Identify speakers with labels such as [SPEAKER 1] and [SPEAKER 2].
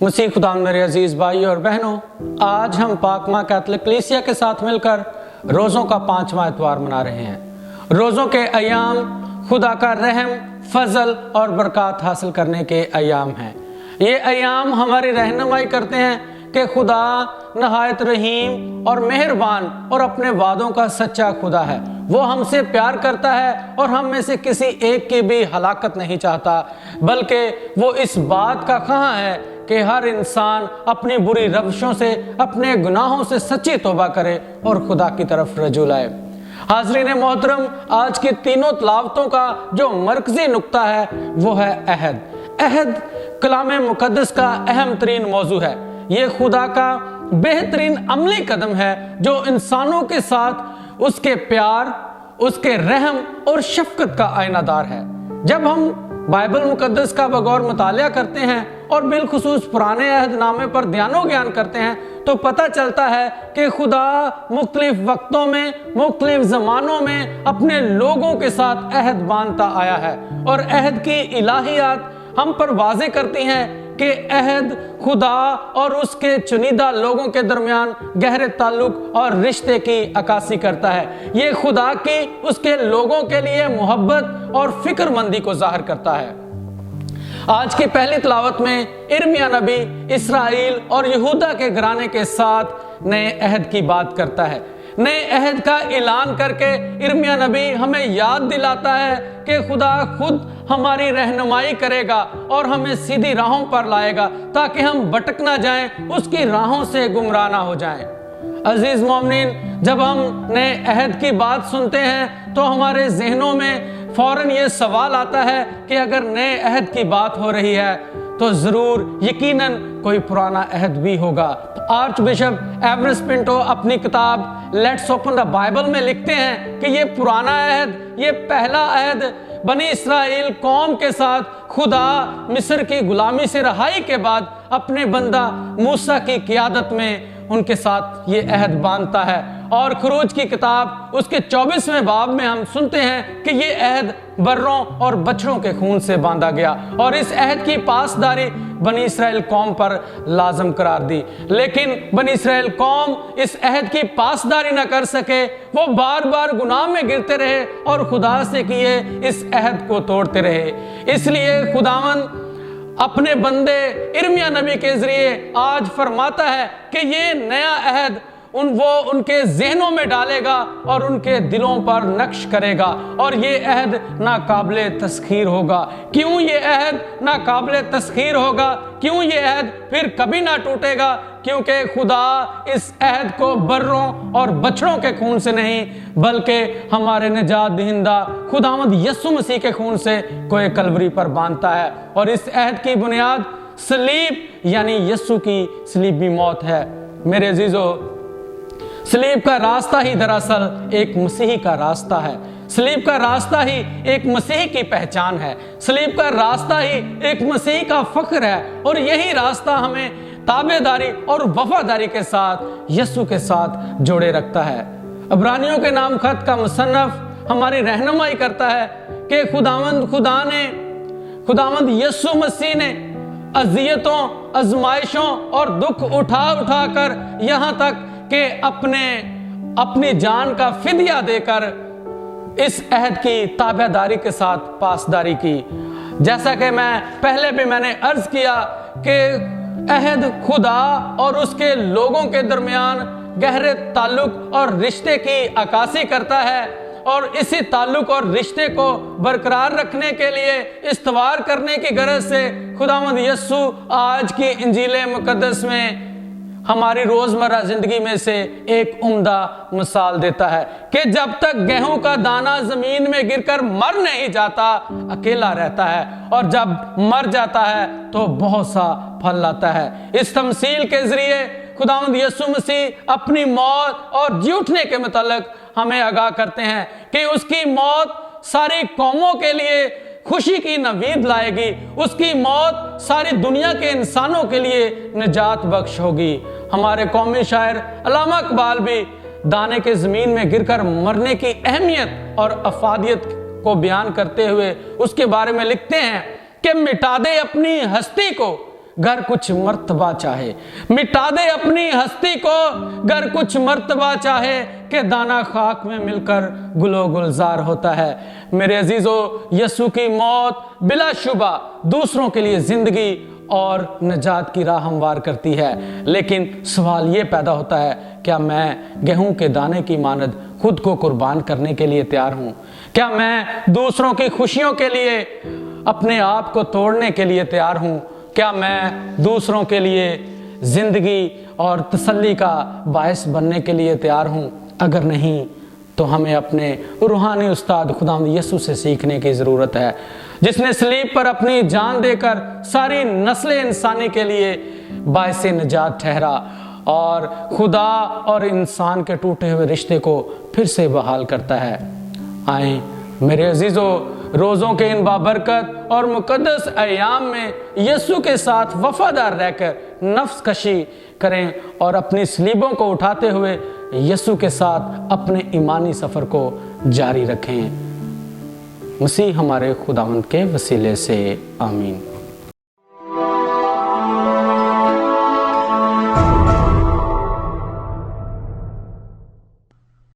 [SPEAKER 1] मसीह खुदा मेरे अजीज भाई और बहनों, आज हम पाक माँ कैथोलिक कलीसिया के साथ मिलकर रोज़ों का 5वां इतवार मना रहे हैं। रोज़ों के अयाम खुदा का रहम, फजल और बरकत हासिल करने के अयाम हैं। ये अयाम हमारी रहनुमाई करते हैं कि खुदा नहायत रहीम और मेहरबान और अपने वादों का सच्चा खुदा है। वो हमसे प्यार करता है और हम में से किसी एक की भी हलाकत नहीं चाहता, बल्कि वो इस बात का ख़्वाह है कि हर इंसान अपनी बुरी रविशों से, अपने गुनाहों से सच्ची तौबा करे और खुदा की तरफ रजू लाए। हाज़रीन मोहतरम, आज की तीनों तलावतों का जो मरकजी नुक्ता है वो है अहद। अहद कलाम मुकद्दस का अहम तरीन मौजू है। ये खुदा का बेहतरीन अमली कदम है जो इंसानों के साथ उसके प्यार, उसके रहम और शफकत का आईनादार है। जब हम बाइबल मुकद्दस का बगौर मुतालिया करते हैं और बिलखुसूस पुराने अहद नामे पर ध्यानो ज्ञान करते हैं तो पता चलता है कि खुदा मुख्तलिफ वक्तों में, मुख्तलिफ ज़मानों में अपने लोगों के साथ अहद बांधता आया है। और अहद की इलाहियात हम पर वाज़े करती हैं कि अहद खुदा और उसके चुनिंदा लोगों के दरमियान गहरे ताल्लुक और रिश्ते की अक्कासी करता है। ये खुदा की उसके लोगों के लिए मोहब्बत और फिक्रमंदी को जाहिर करता है। आज की पहली तिलावत में इर्मिया नबी इसराइल और यहूदा के घराने के साथ नए अहद की बात करता है। नए अहद का ऐलान करके इर्मिया नबी हमें याद दिलाता है कि खुदा खुद हमारी रहनुमाई करेगा और हमें सीधी राहों पर लाएगा ताकि हम भटक ना जाएं, उसकी राहों से गुमराह ना हो जाएं। अजीज मोमिनीन, जब हम नए अहद की बात सुनते हैं तो हमारे जहनों में फौरन ये सवाल आता है कि अगर नए अहद की बात हो रही है तो ज़रूर यकीनन कोई पुराना अहद भी होगा। आर्च बिशप एवरेस्ट पिंटो अपनी किताब लेट्स ओपन द बाइबल में लिखते हैं कि ये पुराना अहद, ये पहला अहद बनी इसराइल कौम के साथ खुदा मिस्र की गुलामी से रहाई के बाद अपने बंदा मूसा की क़ियादत में उनके साथ ये अहद बांधता है। और खरूज की किताब उसके 24वें बाब में हम सुनते हैं कि ये अहद बर्रों और बछड़ों के खून से बांधा गया और इस अहद की पासदारी बनी इसराइल कौम पर लाजम करार दी। लेकिन बनी इसराइल कौम इस अहद की पासदारी न कर सके, वो बार बार गुनाह में गिरते रहे और खुदा से किए इस अहद को तोड़ते रहे। इसलिए खुदावन अपने बंदे इर्मिया नबी के जरिए आज फरमाता है कि ये नया अहद उनके ज़हनों में डालेगा और उनके दिलों पर नक्श करेगा और ये अहद नाकाबिले तस्खीर होगा। क्यों ये अहद नाकाबिले तस्खीर होगा? क्यों ये अहद फिर कभी ना टूटेगा? क्योंकि खुदा इस अहद को बर्रों और बछड़ों के खून से नहीं बल्कि हमारे निजात दहिंदा खुदावंद यीशु मसीह के खून से कोई कलवरी पर बांधता है। और इस अहद की बुनियाद सलीब यानी यीशु की सलीबी मौत है। मेरे अजीजों, सलीब का रास्ता ही दरअसल एक मसीही का रास्ता है। सलीब का रास्ता ही एक मसीही की पहचान है। सलीब का रास्ता ही एक मसीही का फख्र है और यही रास्ता हमें ताबेदारी और वफादारी के साथ यीशु के साथ जोड़े रखता है। इब्रानियों के नाम खत का मुसन्नफ हमारी रहनुमाई करता है कि खुदावंद यीशु मसीह ने अज़ियतों, आज़माइशों और दुख उठा कर यहाँ तक कि अपनी जान का फिदिया देकर इस अहद की ताबेदारी के साथ पासदारी की। जैसा कि मैंने अर्ज किया कि अहद खुदा और उसके लोगों के दरमियान गहरे ताल्लुक और रिश्ते की अक्कासी करता है और इसी ताल्लुक और रिश्ते को बरकरार रखने के लिए इस्तवार करने की गरज से खुदावंद यीशु आज की इंजील मुकद्दस में हमारी रोज़मर्रा ज़िंदगी में से एक उम्दा मिसाल देता है कि जब तक गेहूं का दाना ज़मीन में गिरकर मर नहीं जाता, अकेला रहता है और जब मर जाता है तो बहुत सा फल लाता है। इस तमसील के ज़रिए खुदावंद यीशु मसीह अपनी मौत और जी उठने के मुतालिक हमें आगाह करते हैं कि उसकी मौत सारी कौमों के लिए खुशी की नवीद लाएगी। उसकी मौत सारी दुनिया के इंसानों के लिए निजात बख्श होगी। हमारे कौमी शायर अल्लामा इकबाल भी दाने के ज़मीन में गिरकर मरने की अहमियत और अफादियत को बयान करते हुए उसके बारे में लिखते हैं कि मिटा दे अपनी हस्ती को गर कुछ मर्तबा चाहे, मिटा दे अपनी हस्ती को गर कुछ मर्तबा चाहे, कि दाना खाक में मिलकर गुलो गुलजार होता है। मेरे अजीजों, यीशु की मौत बिलाशुबा दूसरों के लिए जिंदगी और निजात की राह हमवार करती है, लेकिन सवाल ये पैदा होता है, क्या मैं गेहूं के दाने की मानद खुद को कुर्बान करने के लिए तैयार हूं? क्या मैं दूसरों की खुशियों के लिए अपने आप को तोड़ने के लिए तैयार हूं? क्या मैं दूसरों के लिए जिंदगी और तसल्ली का बायस बनने के लिए तैयार हूं? अगर नहीं तो हमें अपने रूहानी उस्ताद खुदावंद यीशु से सीखने की ज़रूरत है, जिसने सलीब पर अपनी जान देकर सारी नस्लें इंसानी के लिए बायस निजात ठहरा और खुदा और इंसान के टूटे हुए रिश्ते को फिर से बहाल करता है। आए मेरे अजीज़ों, रोज़ों के इन बाबरकत और मुकद्दस अयाम में यीशु के साथ वफादार रहकर नफ्स कशी करें और अपनी सलीबों को उठाते हुए यीशु के साथ अपने ईमानी सफ़र को जारी रखें। मसीह हमारे खुदावंद के वसीले से आमीन।